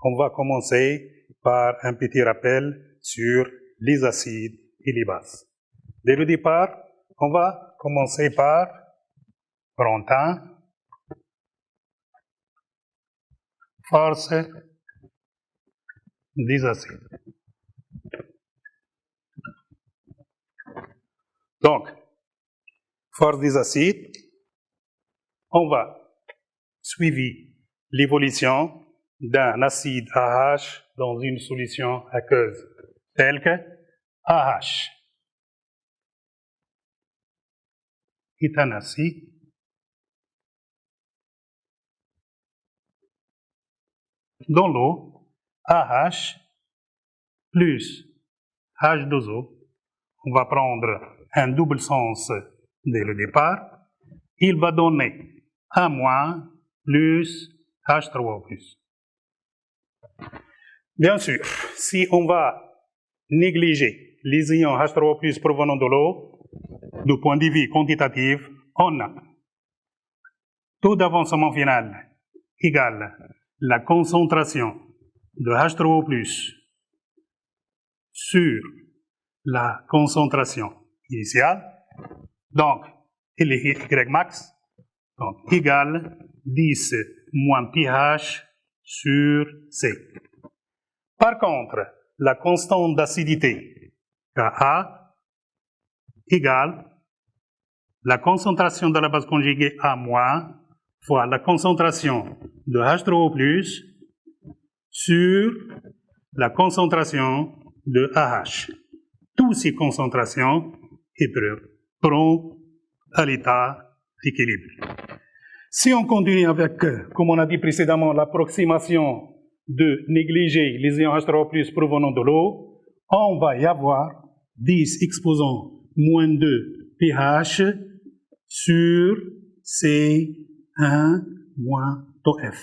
on va commencer par un petit rappel sur les acides et les bases. Dès le départ, on va commencer par prendre un, force des acides. Donc, force des acides, on va suivre l'évolution d'un acide AH dans une solution aqueuse, telle que AH est un acide dans l'eau, AH plus H2O. On va prendre un double sens dès le départ. Il va donner A- plus H3O+. Bien sûr, si on va négliger les ions H3O+ provenant de l'eau, du point de vue quantitatif, on a taux d'avancement final égale la concentration de H3O+ sur la concentration initiale, donc il est Y max, donc égale 10 moins pH sur C. Par contre, la constante d'acidité Ka égale la concentration de la base conjuguée A- fois la concentration de H3O+ sur la concentration de AH. Toutes ces concentrations prennent à l'état d'équilibre. Si on continue avec, comme on a dit précédemment, l'approximation de négliger les ions H3O+ provenant de l'eau, on va y avoir 10 exposants moins 2 pH sur C1 moins TOF.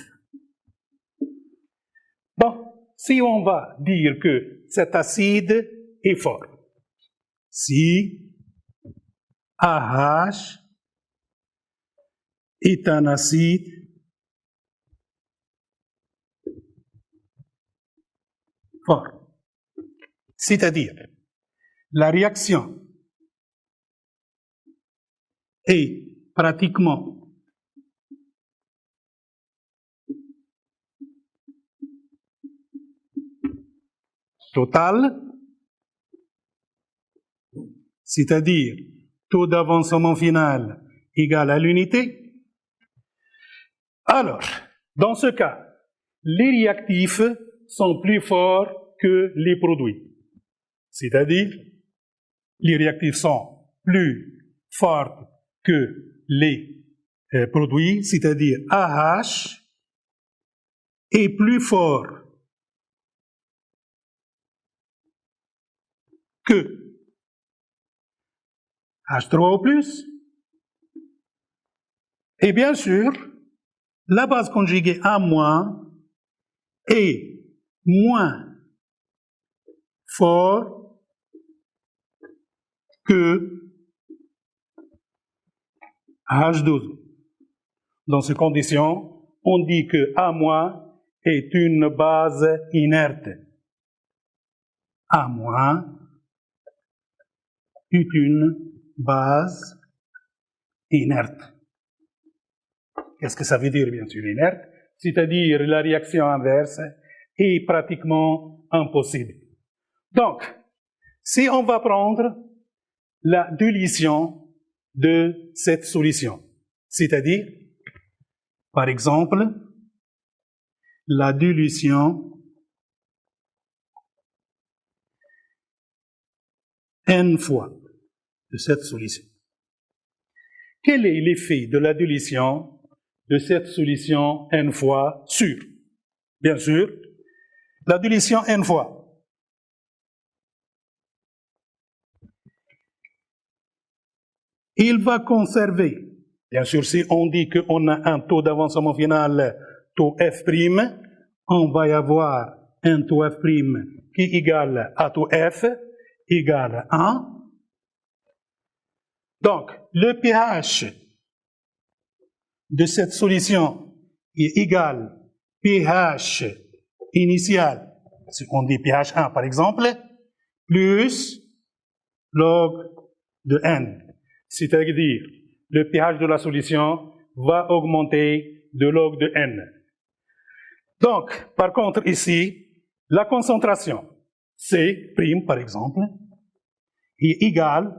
Bon, si on va dire que cet acide est fort, si AH est un acide fort, c'est-à-dire la réaction est pratiquement totale, c'est-à-dire taux d'avancement final égal à l'unité. Alors, dans ce cas, les réactifs sont plus forts que les produits. C'est-à-dire, les réactifs sont plus forts que les produits, c'est-à-dire AH est plus fort que H3O+, et bien sûr, la base conjuguée A- est moins fort que H2O. Dans ces conditions, on dit que A- est une base inerte. A- est une base inerte. Qu'est-ce que ça veut dire, bien sûr, inerte? C'est-à-dire la réaction inverse est pratiquement impossible. Donc, si on va prendre la dilution de cette solution, c'est-à-dire, par exemple, la dilution n fois de cette solution. Quel est l'effet de la dilution de cette solution n fois sur? Bien sûr, la dilution n fois. Il va conserver, bien sûr, si on dit qu'on a un taux d'avancement final, taux F', on va y avoir un taux F' qui est égal à taux F, égal à 1. Donc, le pH de cette solution est égal pH initial, si on dit pH 1 par exemple, plus log de n. C'est-à-dire, le pH de la solution va augmenter de log de n. Donc, par contre, ici, la concentration, C' par exemple, est égale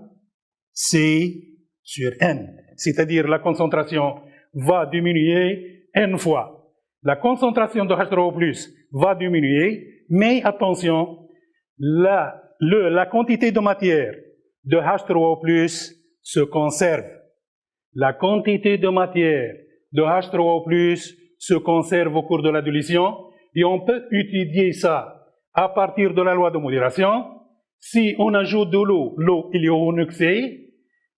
C sur n. C'est-à-dire, la concentration va diminuer n fois. La concentration de H3O+, va diminuer, mais attention, la quantité de matière de H3O+, se conserve. La quantité de matière de H3O+, se conserve au cours de la dilution, et on peut étudier ça à partir de la loi de modération. Si on ajoute de l'eau il n'y a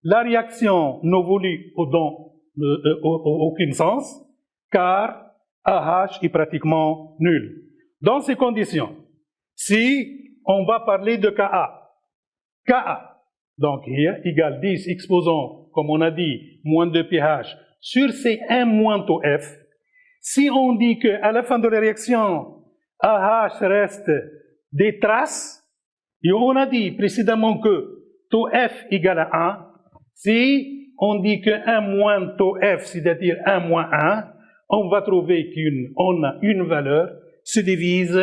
la réaction n'évolue dans aucun sens, car AH est pratiquement nul. Dans ces conditions, si on va parler de Ka, donc hier égale 10 exposant, comme on a dit, moins 2 pH sur C1 moins taux F, si on dit qu'à la fin de la réaction, AH reste des traces, et on a dit précédemment que taux F égale à 1, si on dit que 1 moins taux F, c'est-à-dire 1 moins 1, on va trouver qu'on a une valeur se divise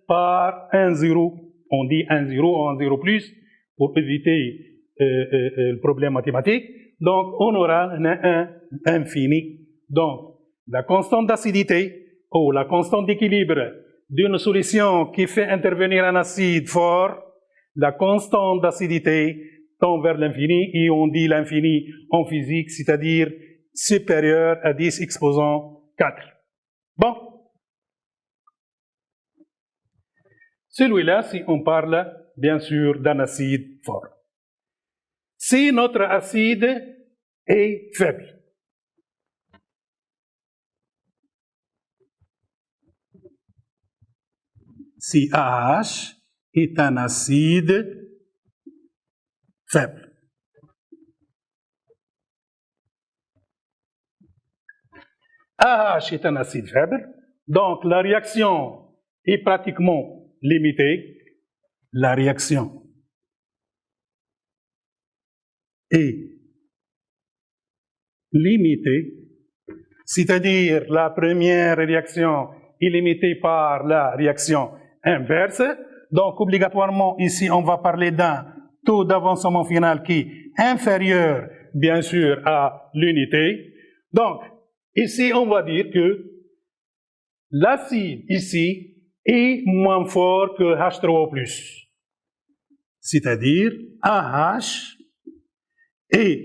par 1, 0. On dit 1, 0 ou 1, 0 plus pour éviter le problème mathématique. Donc, on aura un infini. Donc, la constante d'acidité ou la constante d'équilibre d'une solution qui fait intervenir un acide fort, la constante d'acidité tend vers l'infini, et on dit l'infini en physique, c'est-à-dire supérieur à 10 exposant 4. Bon. Celui-là, si on parle, bien sûr, d'un acide fort. Si notre acide est faible, si AH est un acide faible. AH est un acide faible, donc la réaction est pratiquement limitée. La réaction est limitée, c'est-à-dire la première réaction est limitée par la réaction inverse. Donc, obligatoirement, ici, on va parler d'un taux d'avancement final qui est inférieur, bien sûr, à l'unité. Donc, ici, on va dire que l'acide, ici, est moins fort que H3O+. C'est-à-dire, AH est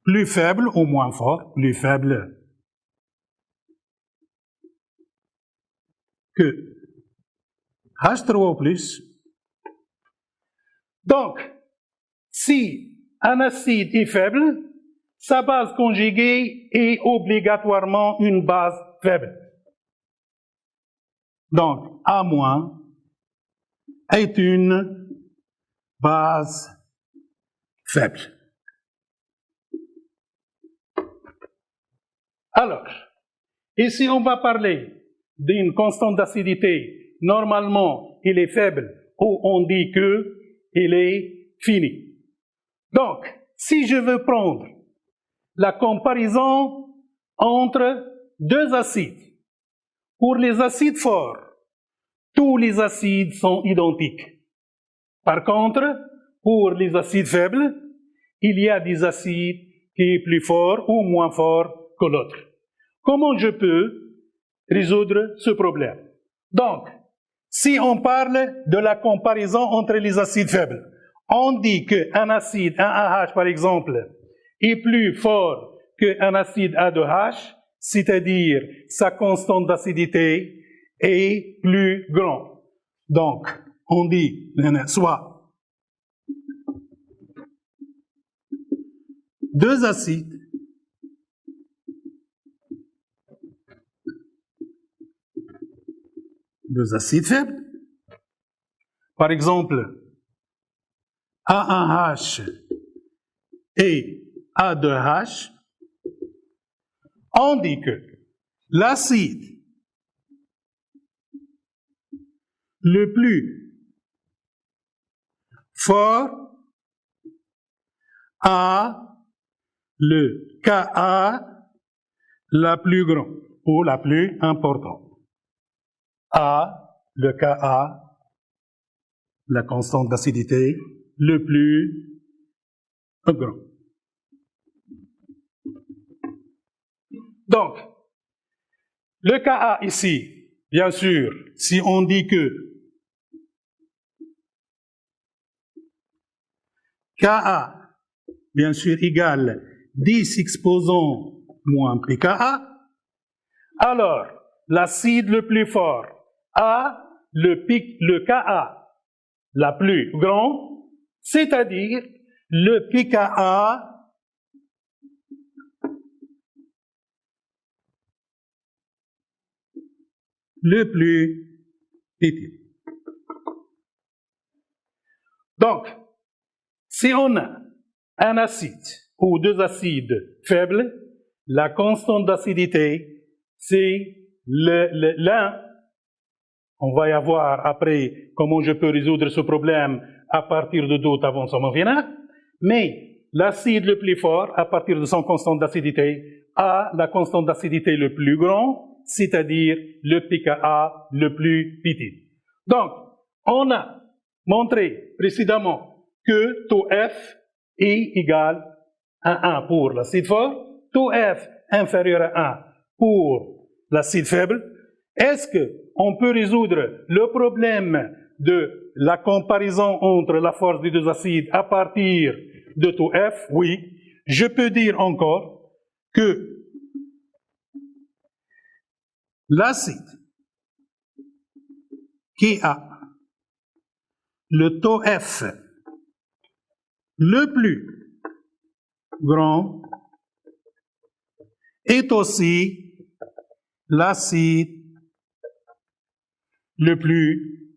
plus faible ou moins fort, plus faible que H3O+. Donc, si un acide est faible, sa base conjuguée est obligatoirement une base faible. Donc, A- est une base faible. Alors, ici on va parler d'une constante d'acidité. Normalement, il est faible, ou on dit qu'il est fini. Donc, si je veux prendre la comparaison entre deux acides, pour les acides forts, tous les acides sont identiques. Par contre, pour les acides faibles, il y a des acides qui sont plus forts ou moins forts que l'autre. Comment je peux résoudre ce problème? Donc, si on parle de la comparaison entre les acides faibles, on dit qu'un acide, un AH par exemple, est plus fort qu'un acide A2H, c'est-à-dire sa constante d'acidité est plus grande. Donc, on dit soit deux acides faibles, par exemple A1H et A2H, on dit que l'acide le plus fort à le Ka la plus grande ou la plus importante. A, le Ka, la constante d'acidité, le plus grand. Donc, le Ka ici, bien sûr, si on dit que Ka, bien sûr, égale 10 exposants moins pKa, alors l'acide le plus fort a le Ka la plus grande, c'est-à-dire le pKa le plus petit. Donc, si on a un acide ou deux acides faibles, la constante d'acidité, c'est l'un. On va y voir après comment je peux résoudre ce problème à partir de d'autres avancements vénales. Mais l'acide le plus fort, à partir de son constante d'acidité, a la constante d'acidité le plus grand, c'est-à-dire le pKa le plus petit. Donc, on a montré précédemment que taux F est égal à 1 pour l'acide fort, taux F inférieur à 1 pour l'acide faible. Est-ce qu'on peut résoudre le problème de la comparaison entre la force des deux acides à partir de taux F? Oui. Je peux dire encore que l'acide qui a le taux F le plus grand est aussi l'acide le plus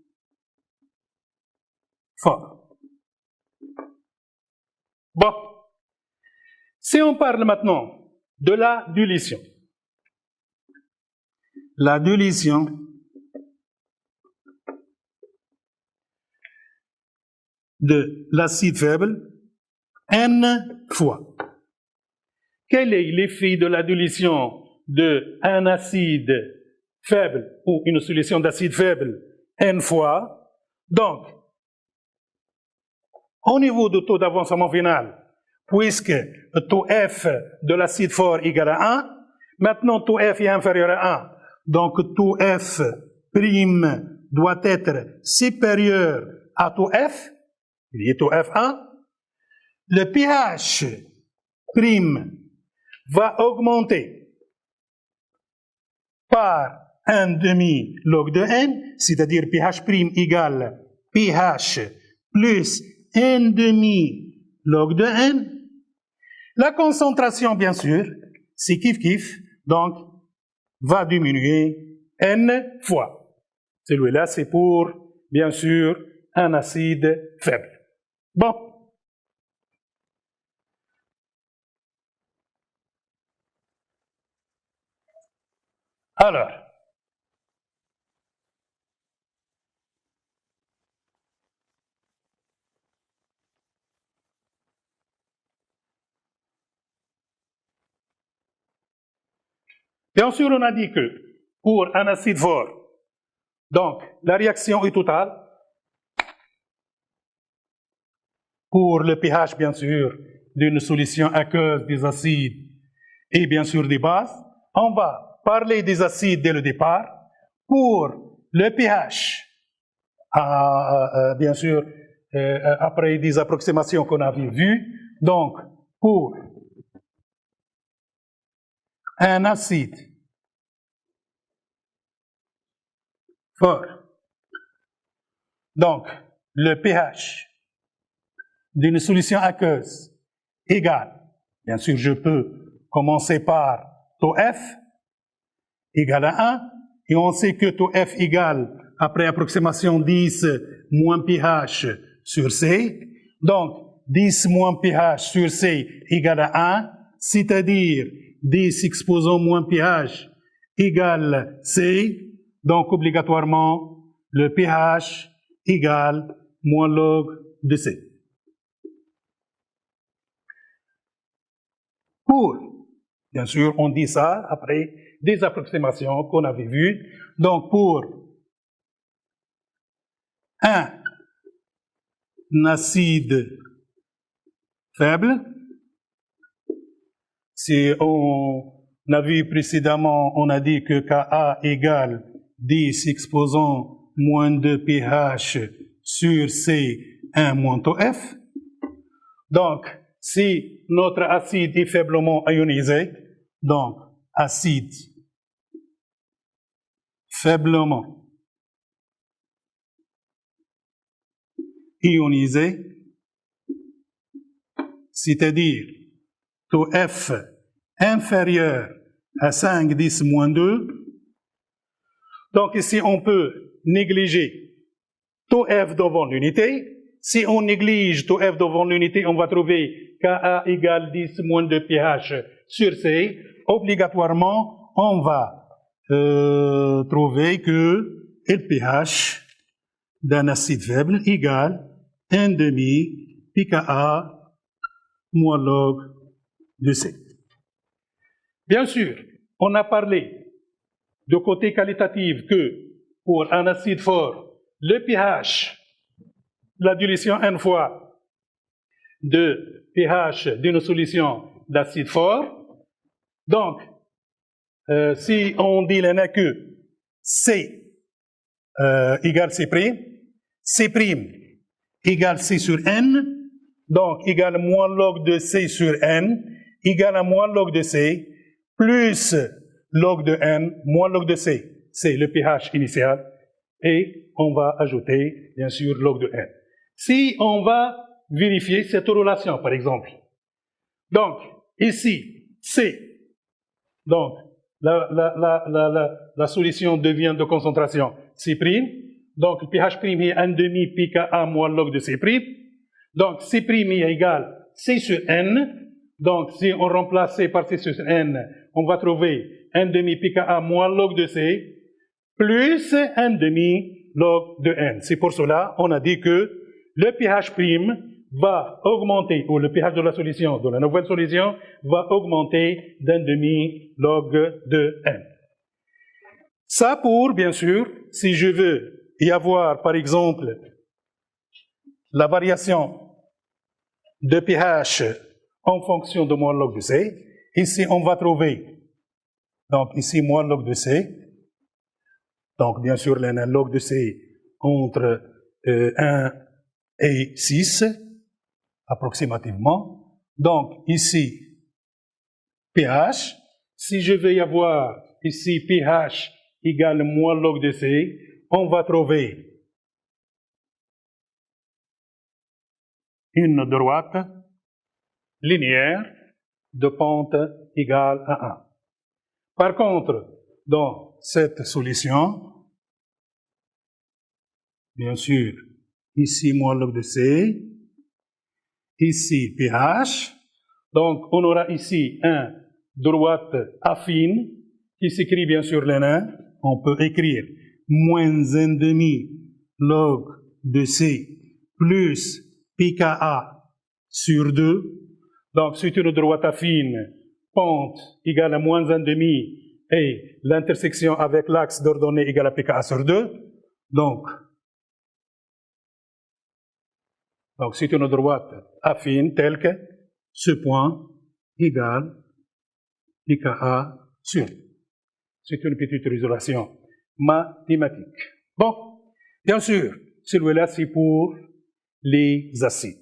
fort. Bon, si on parle maintenant de la dilution. La dilution de l'acide faible N fois. Quel est l'effet de la dilution d'un acide faible ou une solution d'acide faible N fois? Donc, au niveau du taux d'avancement vénal, puisque le taux F de l'acide fort égal à 1, maintenant taux F est inférieur à 1, donc taux F prime doit être supérieur à taux F, il est taux F1, le pH prime va augmenter par 1/2 log de N, c'est-à-dire pH prime égale pH plus 1/2 log de N. La concentration, bien sûr, c'est kiff-kiff, donc va diminuer N fois. Celui-là, c'est pour, bien sûr, un acide faible. Bon. Alors, bien sûr, on a dit que pour un acide fort, donc la réaction est totale. Pour le pH, bien sûr, d'une solution aqueuse des acides et bien sûr des bases. On va parler des acides dès le départ. Pour le pH, bien sûr, après des approximations qu'on avait vues, donc pour un acide fort, donc le pH d'une solution aqueuse égale, bien sûr, je peux commencer par taux F égale à 1, et on sait que taux F égale, après approximation, 10 moins pH sur C. Donc, 10 moins pH sur C égale à 1, c'est-à-dire 10 exposants moins pH égale C. Donc, obligatoirement, le pH égale moins log de C. Bien sûr, on dit ça après des approximations qu'on avait vues. Donc, pour un acide faible, si on a vu précédemment, on a dit que Ka égale 10 exposant moins 2 pH sur C1 moins taux F. Donc, si notre acide est faiblement ionisé, donc acide faiblement ionisé, c'est-à-dire taux F inférieur à 5,10 moins 2. Donc ici, on peut négliger taux F devant l'unité. Si on néglige taux F devant l'unité, on va trouver Ka égale 10 moins 2 pH sur C. Obligatoirement, on va trouver que le pH d'un acide faible égale 1,5 pKa moins log de C. Bien sûr, on a parlé de côté qualitatif que pour un acide fort, le pH, la dilution n fois de pH d'une solution d'acide fort. Donc, si on dit que C égale C', C' égale C sur N, donc égale moins log de C sur N, égale à moins log de C, plus log de N, moins log de C. C'est le pH initial, et on va ajouter, bien sûr, log de N. Si on va vérifier cette relation, par exemple, donc, ici, C, donc, la solution devient de concentration C', donc le pH' est 1,5 pKa moins log de C', donc C' est égal C sur N, donc si on remplace C par C sur N, on va trouver 1,5 pKa moins log de C, plus 1,5 log de N. C'est pour cela qu'on a dit que le pH' va augmenter, ou le pH de la solution, de la nouvelle solution, va augmenter d'1,5 log de N. Ça pour, bien sûr, si je veux y avoir, par exemple, la variation de pH en fonction de moins log de C, ici on va trouver, donc ici moins log de C, donc bien sûr un log de C entre 1 et 6, approximativement. Donc, ici, pH. Si je veux y avoir ici pH égale moins log de C, on va trouver une droite linéaire de pente égale à 1. Par contre, dans cette solution, bien sûr, ici moins log de C, ici pH, donc on aura ici un droite affine qui s'écrit bien sûr l'N1, on peut écrire moins 1,5 log de C plus pKa sur 2, donc c'est une droite affine, pente égale à moins 1,5 et l'intersection avec l'axe d'ordonnée égale à pKa sur 2, donc c'est une droite affine telle que ce point égale pKa sur 2. C'est une petite résolution mathématique. Bon, bien sûr, celui-là c'est pour les acides.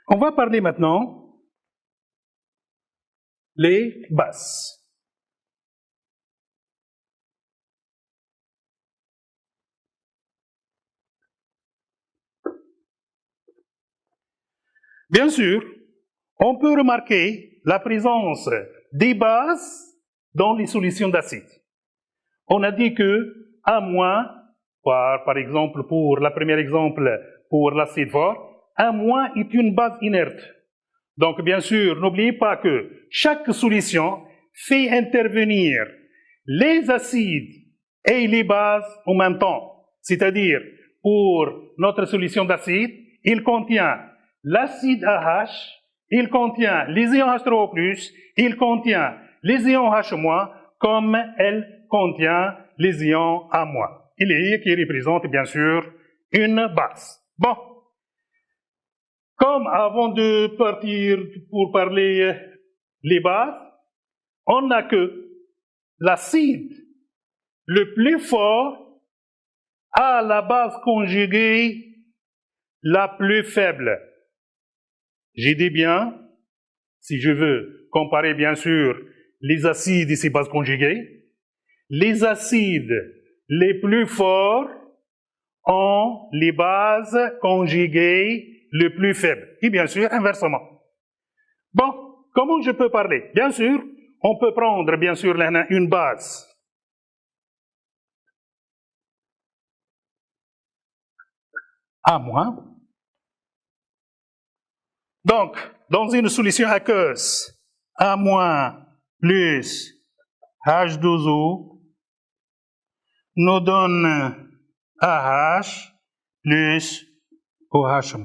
On va parler maintenant les bases. Bien sûr, on peut remarquer la présence des bases dans les solutions d'acide. On a dit que A-, par exemple, pour le premier exemple, pour l'acide fort, A- est une base inerte. Donc, bien sûr, n'oubliez pas que chaque solution fait intervenir les acides et les bases en même temps. C'est-à-dire, pour notre solution d'acide, il contient l'acide AH, il contient les ions H3O+, il contient les ions H-, comme elle contient les ions A-. Il est qui représente bien sûr une base. Bon. Comme avant de partir pour parler les bases, on n'a que l'acide le plus fort a la base conjuguée la plus faible. J'ai dit bien, si je veux comparer bien sûr les acides et ses bases conjuguées, les acides les plus forts ont les bases conjuguées les plus faibles. Et bien sûr, inversement. Bon, comment je peux parler? Bien sûr, on peut prendre bien sûr une base. A-. Donc, dans une solution aqueuse, A- plus H2O nous donne AH plus OH-.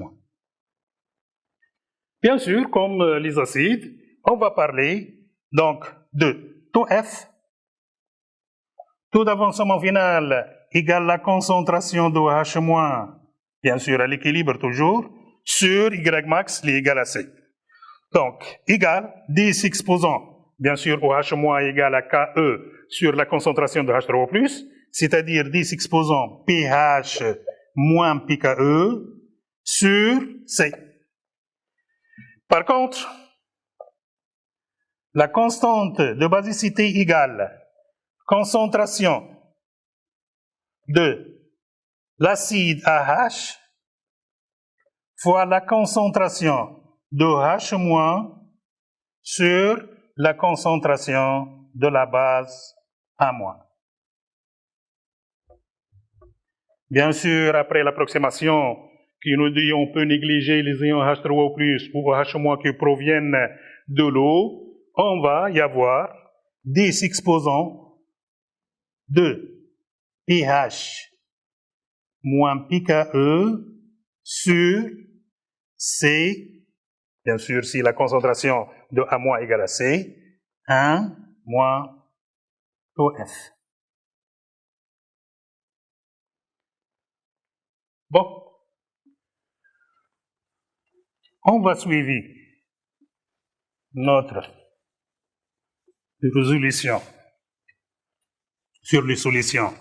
Bien sûr, comme les acides, on va parler donc de taux F. Taux d'avancement final égale la concentration d'OH-, bien sûr à l'équilibre toujours, sur Y max égal à C. Donc, égal 10 exposants, bien sûr OH- égale à KE sur la concentration de H3O+, c'est-à-dire 10 exposants pH moins pKe sur C. Par contre, la constante de basicité égale concentration de l'acide AH fois la concentration de H- sur la concentration de la base A-. Bien sûr, après l'approximation qui nous dit on peut négliger les ions H3O+, ou OH- qui proviennent de l'eau, on va y avoir des exposants de pH moins pKe sur C, bien sûr si la concentration de A- égale à C, 1 moins taux F. Bon, on va suivre notre résolution sur les solutions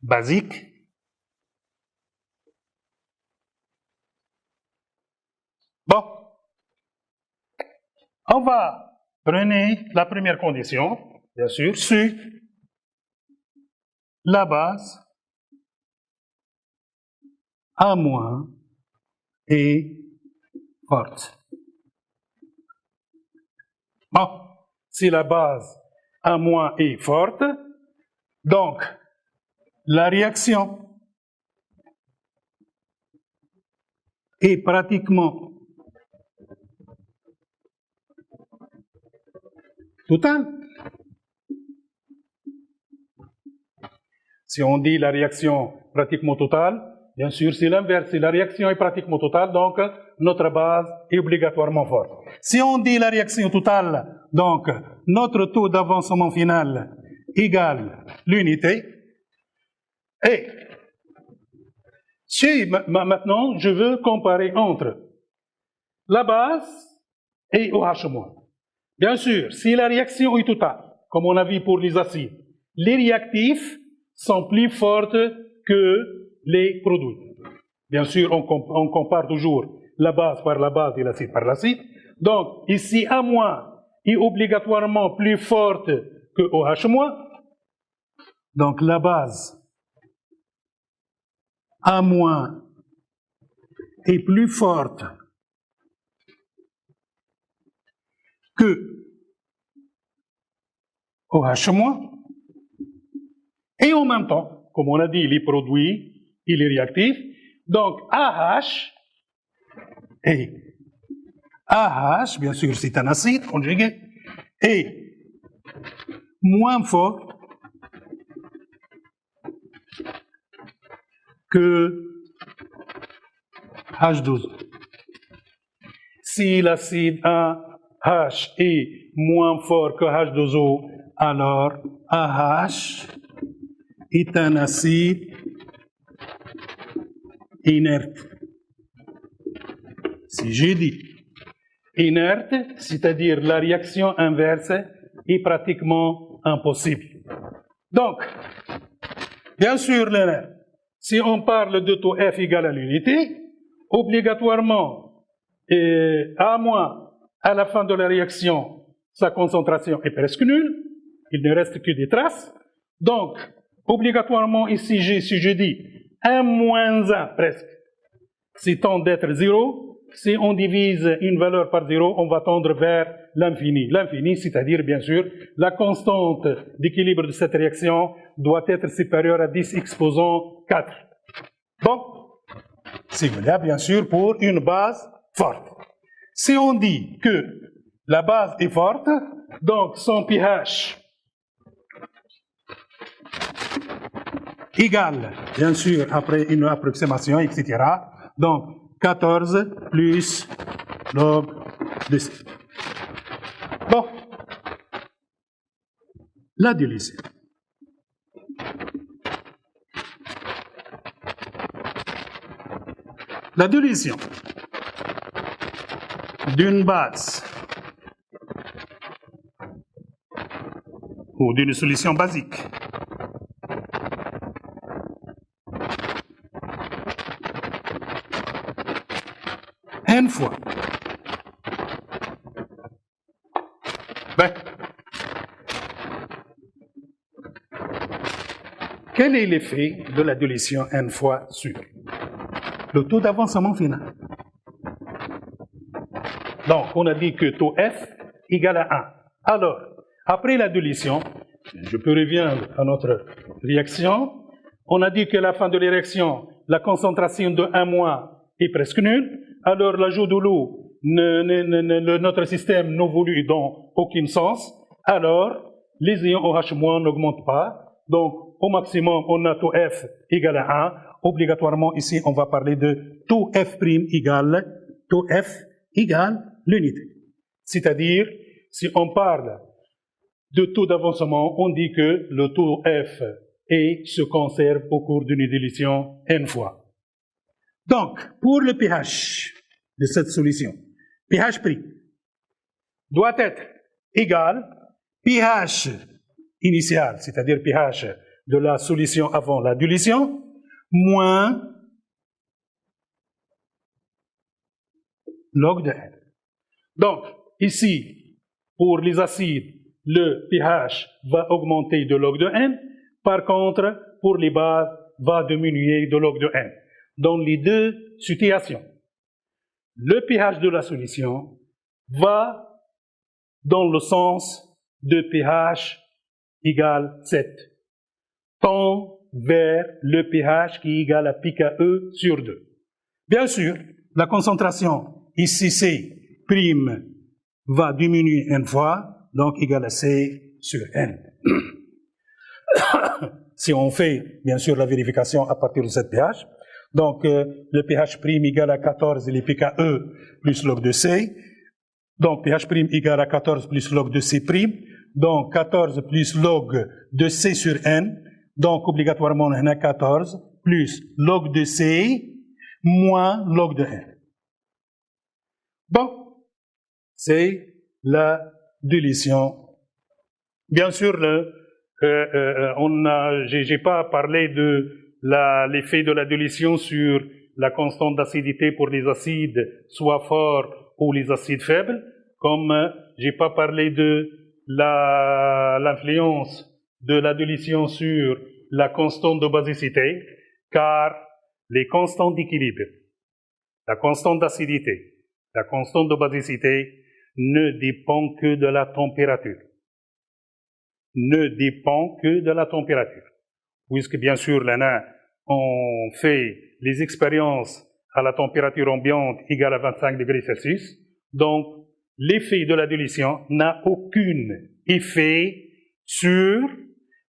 basiques. Bon, on va prendre la première condition, bien sûr, sur la base A- est forte. Bon, si la base A- est forte, donc la réaction est pratiquement totale. Si on dit la réaction pratiquement totale, bien sûr c'est l'inverse, si la réaction est pratiquement totale, donc notre base est obligatoirement forte. Si on dit la réaction totale, donc notre taux d'avancement final égale l'unité. Et si maintenant je veux comparer entre la base et OH-. Bien sûr, si la réaction est totale, comme on a vu pour les acides, les réactifs sont plus fortes que les produits. Bien sûr, on compare toujours la base par la base et l'acide par l'acide. Donc, ici, A- est obligatoirement plus forte que OH-. Donc, la base A- est plus forte que OH-. Et en même temps, comme on a dit, les produits et les réactifs, donc AH, et AH, bien sûr, c'est un acide conjugué, est moins fort que H12O. Si l'acide AH est moins fort que H2O, alors AH est un acide inerte. Si j'ai dit inerte, c'est-à-dire la réaction inverse est pratiquement impossible. Donc, bien sûr, si on parle de taux F égal à l'unité, obligatoirement, à la fin de la réaction, sa concentration est presque nulle, il ne reste que des traces. Donc, obligatoirement, ici, si je dis 1 moins 1 presque, c'est tend d'être 0. Si on divise une valeur par 0, on va tendre vers l'infini. L'infini, c'est-à-dire, bien sûr, la constante d'équilibre de cette réaction doit être supérieure à 10 exposant 4. Donc, c'est valable, bien sûr, pour une base forte. Si on dit que la base est forte, donc son pH égale, bien sûr, après une approximation, etc. Donc, 14 plus log de C. Bon, la dilution. La dilution d'une base ou d'une solution basique n fois. Quel est l'effet de la dilution n fois sur le taux d'avancement final? Donc, on a dit que taux F égale à 1. Alors, après la dilution, je peux revenir à notre réaction. On a dit qu'à la fin de la réaction, la concentration de 1- est presque nulle. Alors, l'ajout de l'eau, notre système n'évolue dans aucun sens. Alors, les ions OH- n'augmentent pas. Donc, au maximum, on a taux F égale à 1. Obligatoirement, ici, on va parler de taux F' égale l'unité. C'est-à-dire, si on parle de taux d'avancement, on dit que le taux F se conserve au cours d'une dilution n fois. Donc, pour le pH de cette solution, pH' doit être égal pH initial, c'est-à-dire pH de la solution avant la dilution, moins log de n. Donc, ici, pour les acides, le pH va augmenter de log de n. Par contre, pour les bases, va diminuer de log de n. Dans les deux situations, le pH de la solution va dans le sens de pH égale 7, tend vers le pH qui est égal à pKe sur 2. Bien sûr, la concentration ici C' va diminuer n fois, donc égal à C sur n. Si on fait, bien sûr, la vérification à partir de cette pH, donc le pH' égal à 14, il est pKe plus log de C, donc pH' égal à 14 plus log de C', donc 14 plus log de C sur n, donc obligatoirement on a 14 plus log de C moins log de n. Bon, c'est la dilution. Bien sûr, j'ai pas parlé de l'effet de la dilution sur la constante d'acidité pour les acides soit forts ou les acides faibles, comme j'ai pas parlé de l'influence de la dilution sur la constante de basicité, car les constantes d'équilibre, la constante d'acidité, la constante de basicité ne dépend que de la température. Ne dépend que de la température. Puisque bien sûr, là, on fait les expériences à la température ambiante égale à 25 degrés Celsius. Donc, l'effet de la dilution n'a aucun effet sur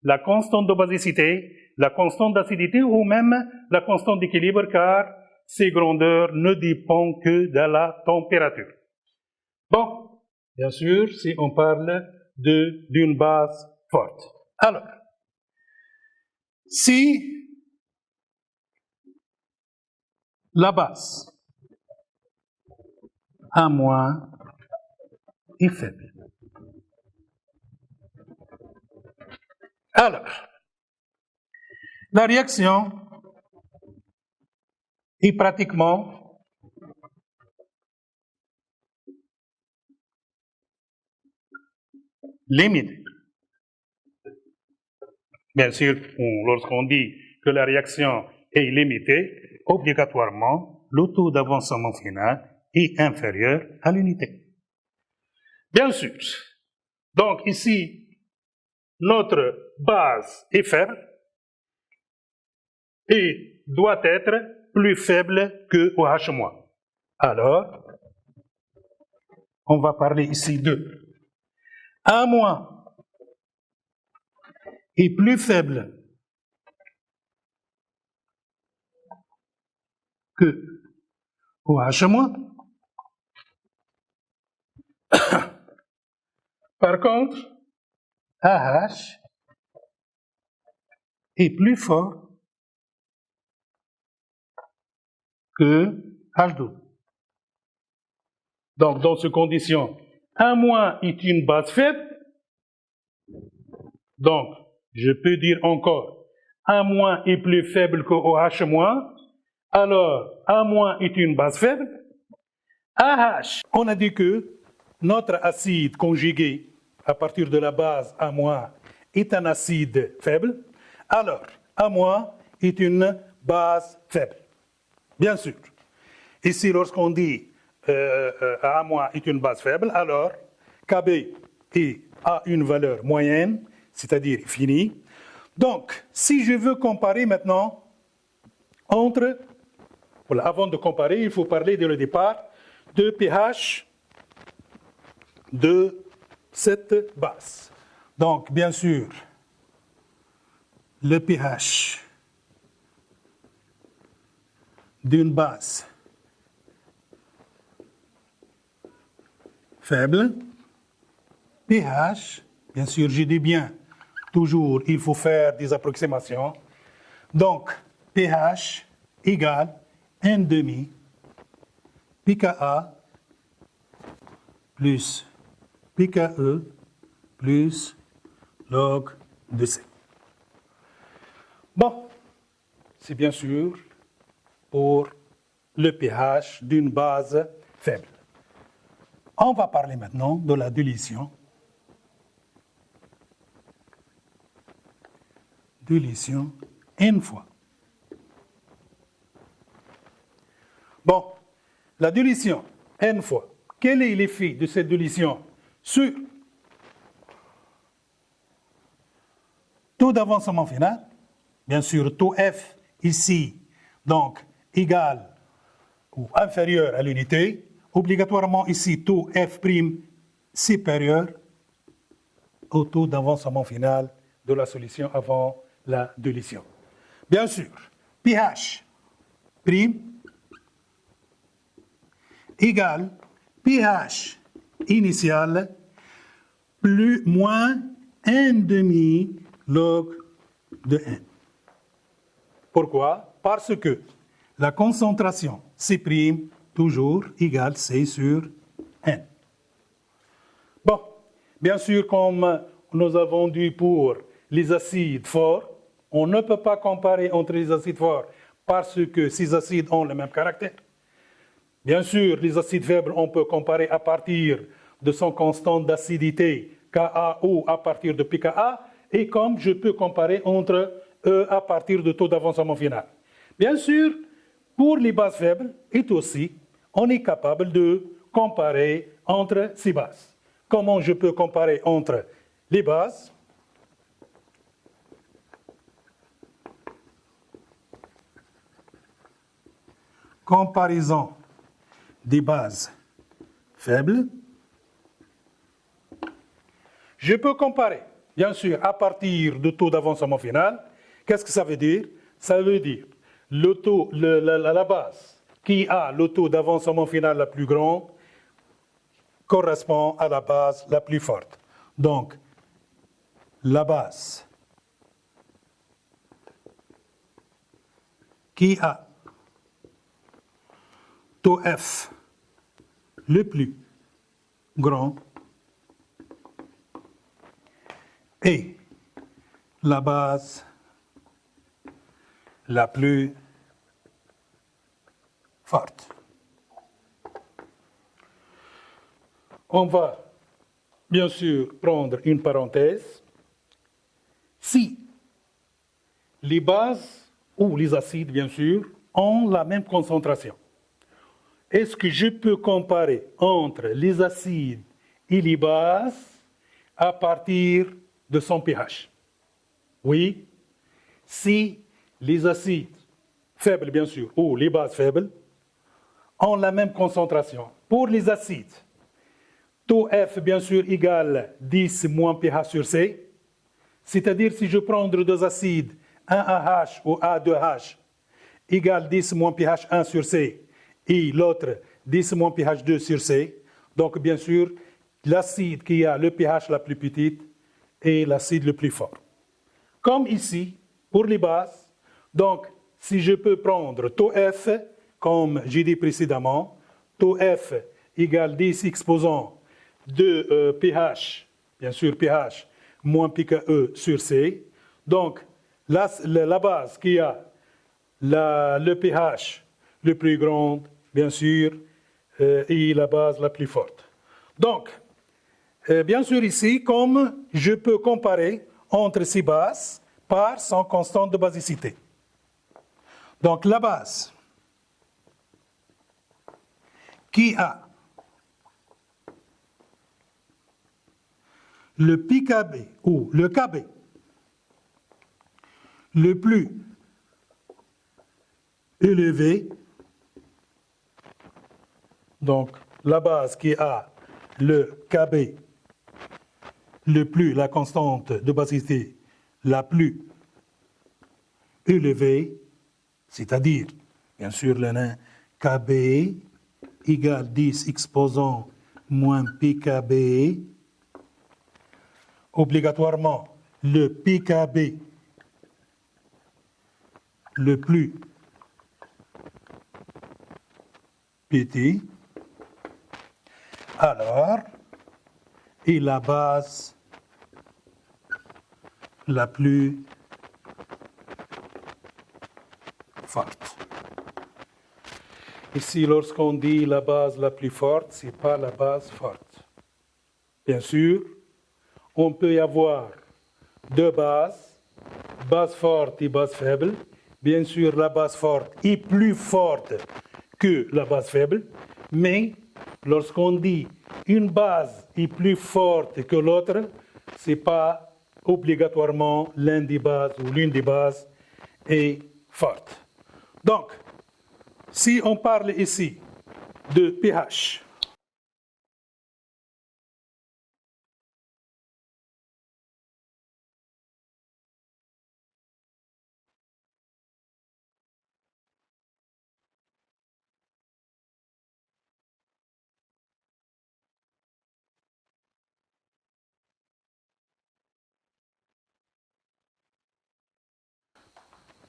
la constante de basicité, la constante d'acidité ou même la constante d'équilibre, car ces grandeurs ne dépendent que de la température. Bon, bien sûr, si on parle d'une base forte. Alors, si la base A- est faible, alors, la réaction est pratiquement limitée. Bien sûr, lorsqu'on dit que la réaction est limitée, obligatoirement, le taux d'avancement final est inférieur à l'unité. Bien sûr. Donc ici, notre base est faible et doit être plus faible que OH-. Alors, on va parler ici de A- est plus faible que OH-. Par contre, AH est plus fort que H2. Donc, dans ces conditions, A- est une base faible. Donc, je peux dire encore, A- est plus faible que OH-. Alors, A- est une base faible. AH, on a dit que notre acide conjugué à partir de la base A- est un acide faible. Alors, A- est une base faible. Bien sûr. Ici, lorsqu'on dit A- est une base faible, alors Kb a une valeur moyenne, c'est-à-dire finie. Donc, si je veux comparer maintenant entre, voilà, avant de comparer, il faut parler dès le départ de pH de cette base. Donc, bien sûr, le pH d'une base faible, pH, bien sûr, je dis bien, toujours, il faut faire des approximations. Donc, pH égale 1,5 pKa plus pKe plus log de C. Bon, c'est bien sûr pour le pH d'une base faible. On va parler maintenant de la dilution. Dilution N fois. Bon, la dilution N fois. Quel est l'effet de cette dilution sur taux d'avancement final? Bien sûr, taux F ici, donc égal ou inférieur à l'unité. Obligatoirement ici, taux F' supérieur au taux d'avancement final de la solution avant la dilution. Bien sûr, pH prime égale pH initial plus moins 1,5 log de N. Pourquoi? Parce que la concentration C' toujours égale C sur N. Bon, bien sûr, comme nous avons dit pour les acides forts, on ne peut pas comparer entre les acides forts parce que ces acides ont le même caractère. Bien sûr, les acides faibles, on peut comparer à partir de son constante d'acidité Ka ou à partir de pKa, et comme je peux comparer entre eux à partir de taux d'avancement final. Bien sûr, pour les bases faibles, et aussi, on est capable de comparer entre ces bases. Comment je peux comparer entre les bases? Comparaison des bases faibles. Je peux comparer, bien sûr, à partir du taux d'avancement final, Qu'est-ce que ça veut dire? Ça veut dire la base qui a le taux d'avancement final la plus grande correspond à la base la plus forte. Donc, la base qui a taux F le plus grand est la base la plus forte. On va bien sûr prendre une parenthèse. Si les bases ou les acides, bien sûr, ont la même concentration, est-ce que je peux comparer entre les acides et les bases à partir de son pH? Oui. Si les acides faibles, bien sûr, ou les bases faibles, ont la même concentration. Pour les acides, taux F, bien sûr, égale 10 moins pH sur C. C'est-à-dire, si je prends deux acides, 1AH ou A2H, égale 10 moins pH 1 sur C, et l'autre 10 moins pH 2 sur C. Donc, bien sûr, l'acide qui a le pH la plus petite est l'acide le plus fort. Comme ici, pour les bases, donc, si je peux prendre taux F, comme j'ai dit précédemment, taux F égale 10 exposant de pH, bien sûr pH, moins pKe sur C. Donc, la base qui a le pH le plus grand, bien sûr, est la base la plus forte. Donc, bien sûr ici, comme je peux comparer entre ces bases par son constante de basicité. Donc, la base qui a le pKb ou le Kb le plus élevé, donc la base qui a le Kb le plus, la constante de basicité la plus élevée, c'est-à-dire, bien sûr, le nain Kb égale 10 exposant moins pKb, obligatoirement le pKb le plus petit, alors, est la base la plus forte. Ici, lorsqu'on dit la base la plus forte, ce n'est pas la base forte. Bien sûr, on peut y avoir deux bases, base forte et base faible. Bien sûr, la base forte est plus forte que la base faible, mais lorsqu'on dit une base est plus forte que l'autre, ce n'est pas obligatoirement l'une des bases ou l'une des bases est forte. Donc, si on parle ici de pH,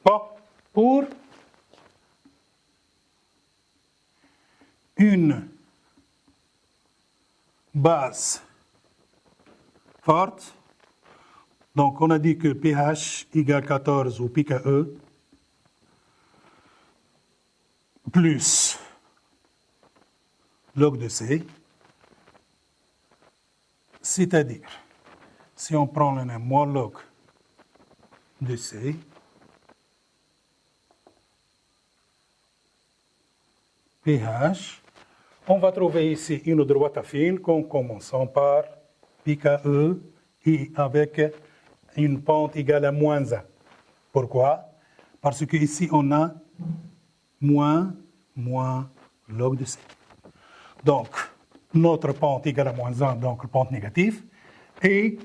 bon, pour une base forte, donc on a dit que pH égale 14 ou pKe plus log de C, c'est-à-dire, si on prend le nom moins log de C, pH, on va trouver ici une droite affine en commençant par pKe et avec une pente égale à moins 1. Pourquoi? Parce qu'ici on a moins log de C. Donc, notre pente égale à moins 1, donc pente négative, et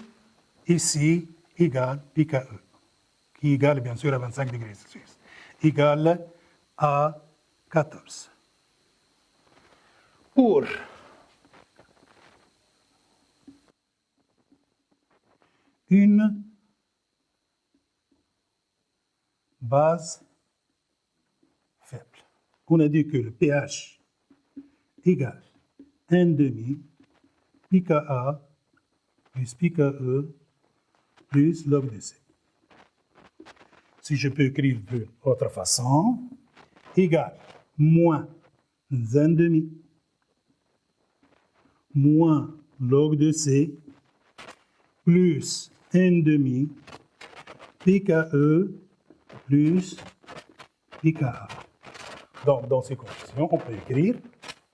ici égale pKe, qui est égal bien sûr à 25 degrés Celsius, égale à 14. Pour une base faible, on a dit que le pH égale 1,5 pKa plus pKe plus log de C. Si je peux écrire de l'autre façon, égale moins 1,5 moins log de C plus 1,5 pKe plus pKa. Donc, dans ces conditions, on peut écrire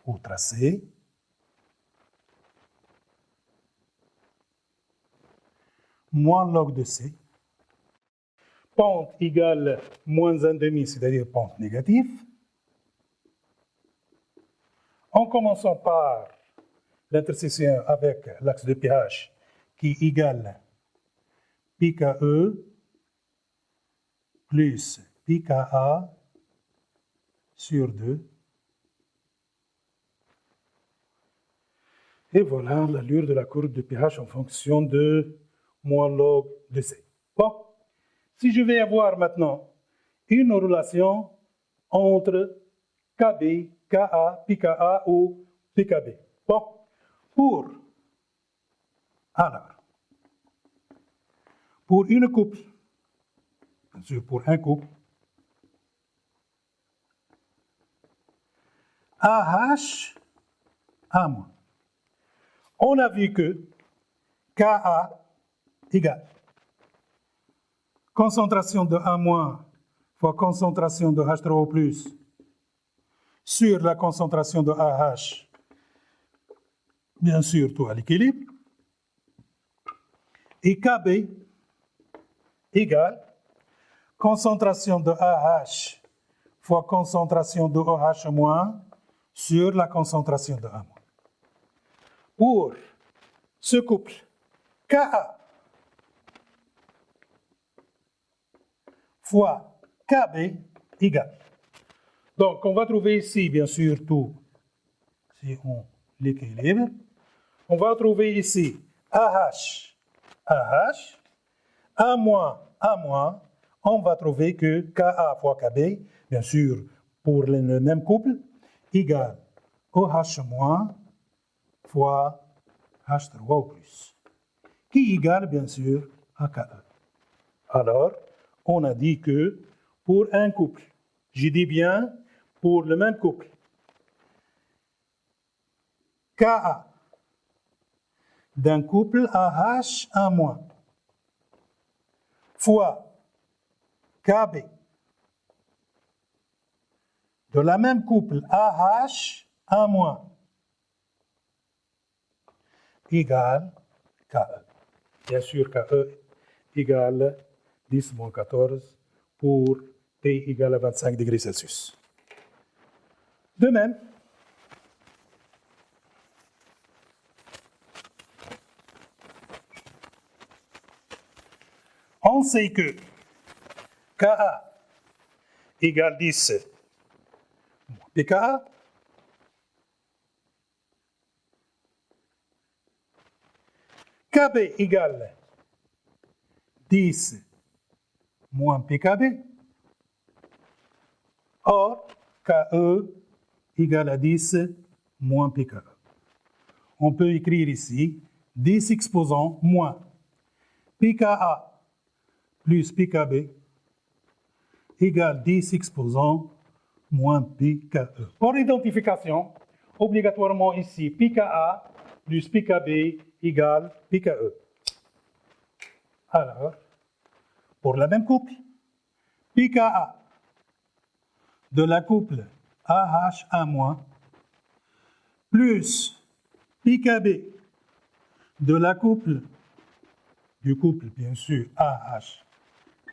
ou tracer moins log de C, pente égale moins 1,5, c'est-à-dire pente négative, en commençant par l'intersection avec l'axe de pH qui égale pKe plus pKa sur 2. Et voilà l'allure de la courbe de pH en fonction de moins log de C. Bon, si je vais avoir maintenant une relation entre Kb, Ka, pKa ou pKb. Bon, pour une couple, bien sûr pour un couple, AH, A-, on a vu que Ka égale concentration de A- fois concentration de H3O+, sur la concentration de AH, bien sûr, tout à l'équilibre, et Kb égale concentration de AH fois concentration de OH- sur la concentration de A-. Pour ce couple, Ka fois Kb égale. Donc, on va trouver ici, bien sûr, tout, si on l'équilibre. On va trouver ici AH, AH, A-, on va trouver que Ka fois Kb, bien sûr, pour le même couple, égale OH- fois H3O+, qui égale, bien sûr, à Ke. Alors, on a dit que pour un couple, j'ai dit bien pour le même couple, Ka d'un couple AH A- fois Kb de la même couple AH A- égale Ke. Bien sûr, Ke égale 10-14 pour T égale à 25 degrés Celsius. De même, on sait que Ka égale 10 pKa, Kb égale 10 moins pKb, or Ke égale à 10 moins pKa. On peut écrire ici 10 exposants moins pKa plus pKb égale 10 exposants moins pKe. Pour l'identification, obligatoirement ici, pKa plus pKb égale pKe. Alors, pour le même couple, pKa de la couple AH A- plus pKb de la couple bien sûr AH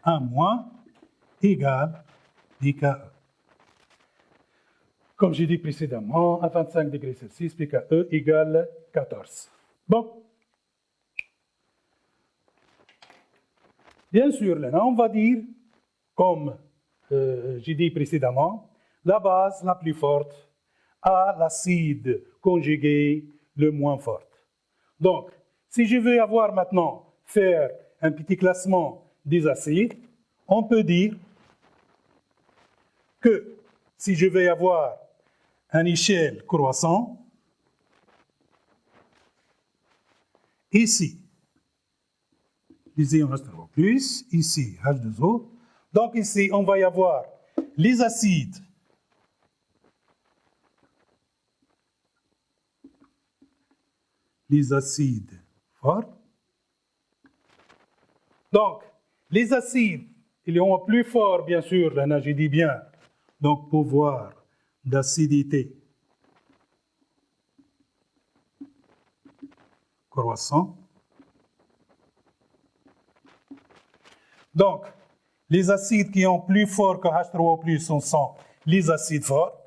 A- égale pKe. Comme j'ai dit précédemment, à 25 degrés Celsius, pKe égale 14. Bon. Bien sûr, là, on va dire, comme j'ai dit précédemment, la base la plus forte a l'acide conjugué le moins fort. Donc, si je veux avoir maintenant, faire un petit classement des acides, on peut dire que si je veux avoir une échelle croissante, ici, lyséum H3O+, ici H2O. Donc ici, on va y avoir les acides forts. Donc, les acides, ils ont plus fort, bien sûr, là, je dis bien, donc pouvoir d'acidité croissant. Donc, les acides qui ont plus fort que H3O+, sont les acides forts,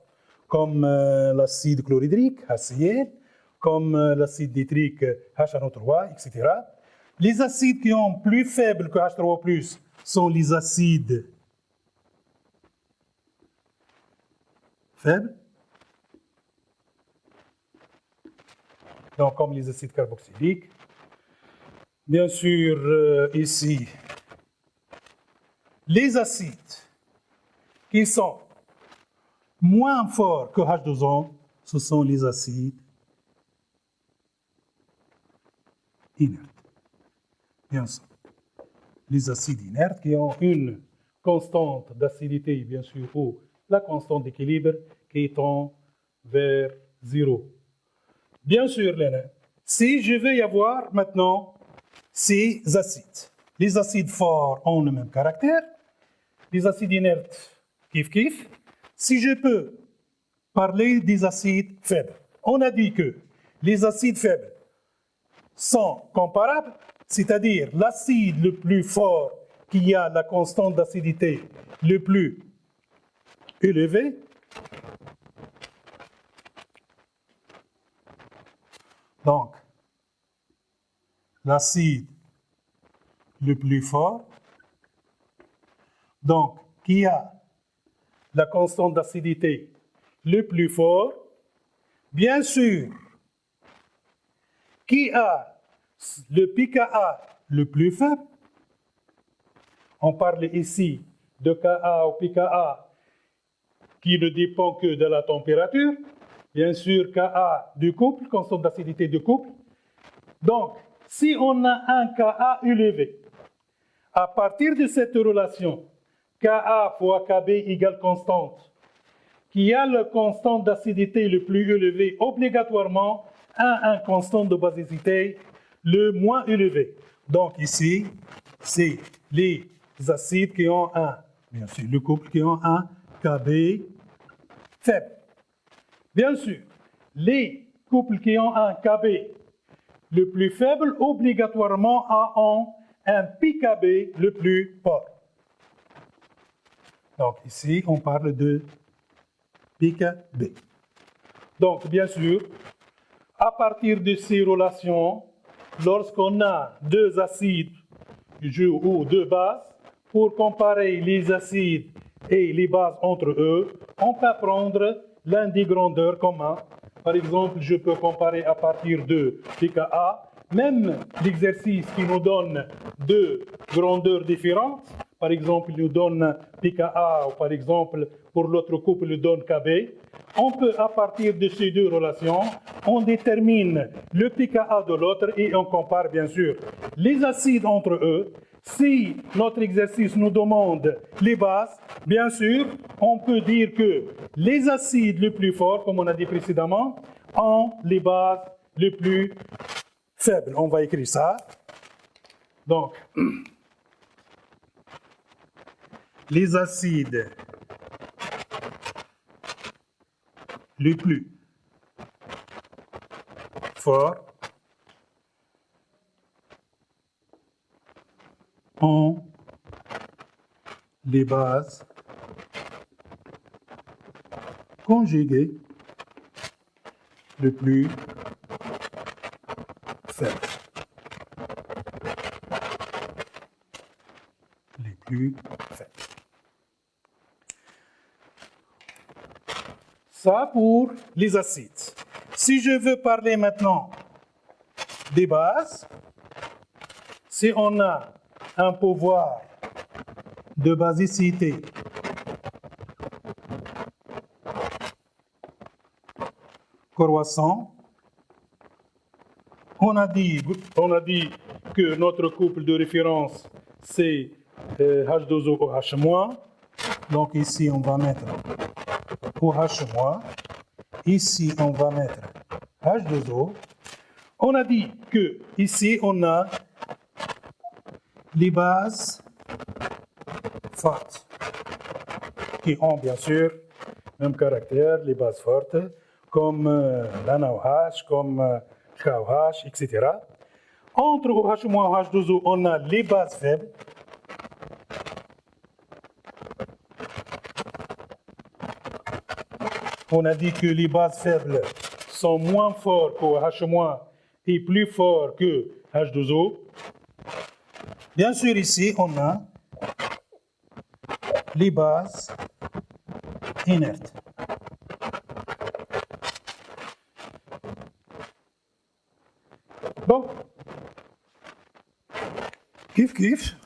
comme l'acide chlorhydrique, HCl, comme l'acide nitrique, HNO3, etc. Les acides qui ont plus faible que H3O+, sont les acides faibles. Donc, comme les acides carboxyliques. Bien sûr, ici, les acides qui sont moins forts que H2O, ce sont les acides inertes. Bien sûr. Les acides inertes qui ont une constante d'acidité, bien sûr, ou la constante d'équilibre qui tend vers 0. Bien sûr, Léna, si je veux y avoir maintenant ces acides, les acides forts ont le même caractère, les acides inertes, kiff. Si je peux parler des acides faibles, on a dit que les acides faibles sont comparables, c'est-à-dire l'acide le plus fort qui a la constante d'acidité le plus élevée, donc l'acide le plus fort, donc qui a la constante d'acidité le plus fort, bien sûr, qui a le pKa le plus faible. On parle ici de Ka ou pKa qui ne dépend que de la température. Bien sûr, Ka du couple, constante d'acidité du couple. Donc, si on a un Ka élevé, à partir de cette relation, Ka fois Kb égale constante, qui a la constante d'acidité le plus élevé, obligatoirement a un constant de basicité le moins élevé. Donc ici, c'est les acides qui ont bien sûr, le couple qui ont un Kb faible. Bien sûr, les couples qui ont un Kb le plus faible, obligatoirement ont un pKb le plus fort. Donc ici, on parle de pKb. Donc, bien sûr, à partir de ces relations, lorsqu'on a deux acides ou deux bases, pour comparer les acides et les bases entre eux, on peut prendre l'un des grandeurs communs. Par exemple, je peux comparer à partir de pKa, même l'exercice qui nous donne deux grandeurs différentes. Par exemple, il nous donne pKa, ou par exemple, pour l'autre couple, il nous donne Kb. On peut, à partir de ces deux relations, on détermine le pKa de l'autre et on compare, bien sûr, les acides entre eux. Si notre exercice nous demande les bases, bien sûr, on peut dire que les acides les plus forts, comme on a dit précédemment, ont les bases les plus faibles. On va écrire ça. Donc, les acides les plus forts ont les bases conjuguées les plus faibles. plus faible. Ça pour les acides. Si je veux parler maintenant des bases, si on a un pouvoir de basicité croissant, on a dit que notre couple de référence c'est H2O OH-. Donc ici on va mettre OH-. Ici on va mettre H2O. On a dit que ici on a les bases fortes qui ont bien sûr même caractère, les bases fortes comme l'NaOH, comme KOH, etc. Entre OH- et H2O, on a les bases faibles. On a dit que les bases faibles sont moins fortes qu'OH- et plus forts que H2O. Bien sûr, ici, on a les bases inertes. Bon, kiff.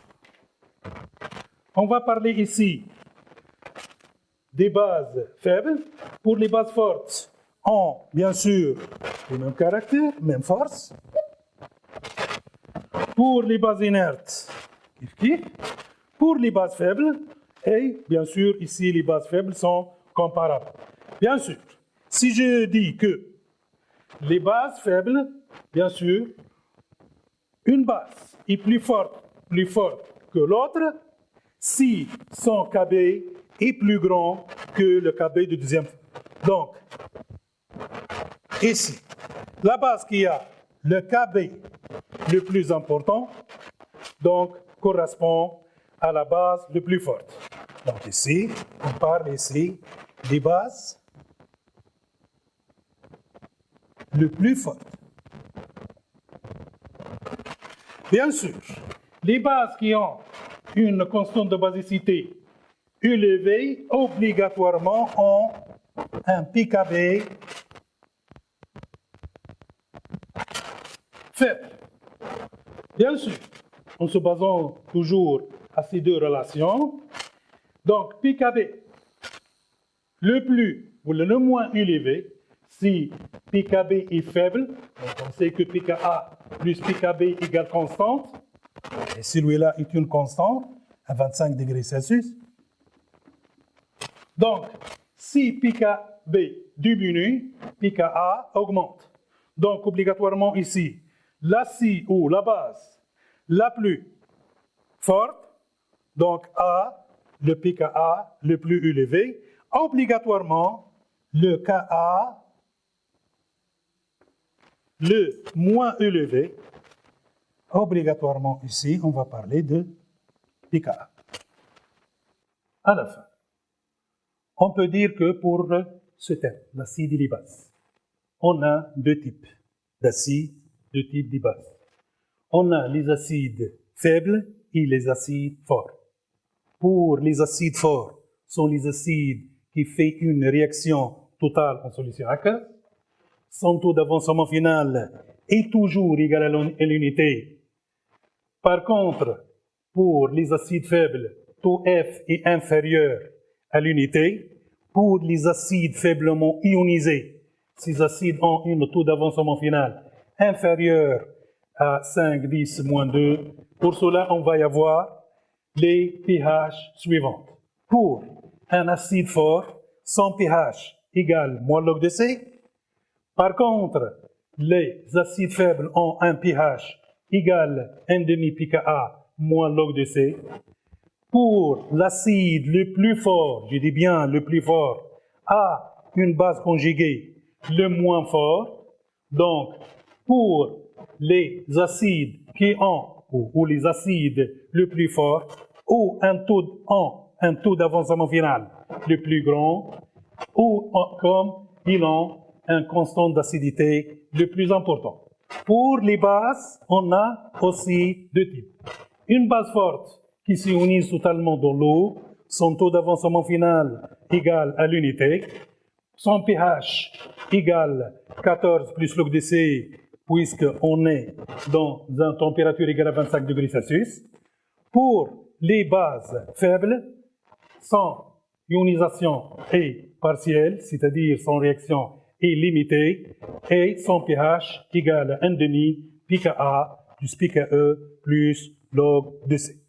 On va parler ici des bases faibles. Pour les bases fortes, ont bien sûr les mêmes caractères, même force. Pour les bases inertes, kiff. Pour les bases faibles, et bien sûr ici les bases faibles sont comparables. Bien sûr, si je dis que les bases faibles, bien sûr, une base est plus forte que l'autre si son KB est plus grand que le KB du deuxième. Donc, ici, la base qui a le KB le plus important, donc, correspond à la base le plus forte. Donc ici, on parle ici des bases le plus fortes. Bien sûr, les bases qui ont une constante de basicité élevée obligatoirement ont un pKb faible. Bien sûr, en se basant toujours à ces deux relations, donc pKb le plus ou le moins élevé, si pKb est faible, donc on sait que pKa plus pKb égale constante, et celui-là est une constante à 25 degrés Celsius. Donc, si pKb diminue, pKa augmente. Donc, obligatoirement ici, l'acide ou la base la plus forte, donc A, le pKa le plus élevé, obligatoirement le Ka le moins élevé. Obligatoirement ici, on va parler de pKa. À la fin, on peut dire que pour ce thème, l'acide et les bases, on a deux types d'acides, deux types de bases. On a les acides faibles et les acides forts. Pour les acides forts, sont les acides qui font une réaction totale en solution aqueuse. Son taux d'avancement final est toujours égal à l'unité. Par contre, pour les acides faibles, taux F est inférieur à l'unité. Pour les acides faiblement ionisés, ces acides ont un taux d'avancement final inférieur à 5, 10, moins 2. Pour cela, on va y avoir les pH suivantes. Pour un acide fort, son pH égale moins log de C. Par contre, les acides faibles ont un pH égal 1,5 pKa moins log de C. Pour l'acide le plus fort, je dis bien le plus fort, a une base conjuguée le moins fort. Donc, pour les acides qui ont, ou les acides le plus forts, ou un taux d'avancement final le plus grand, ou comme ils ont un constant d'acidité le plus important. Pour les bases, on a aussi deux types. Une base forte qui se unissent totalement dans l'eau. Son taux d'avancement final égal à l'unité. Son pH égale 14 plus log de C, puisqu'on est dans une température égale à 25 degrés Celsius. Pour les bases faibles, son ionisation est partielle, c'est-à-dire son réaction est limitée, et son pH égale à 1,5 pKa plus pKe plus log de C.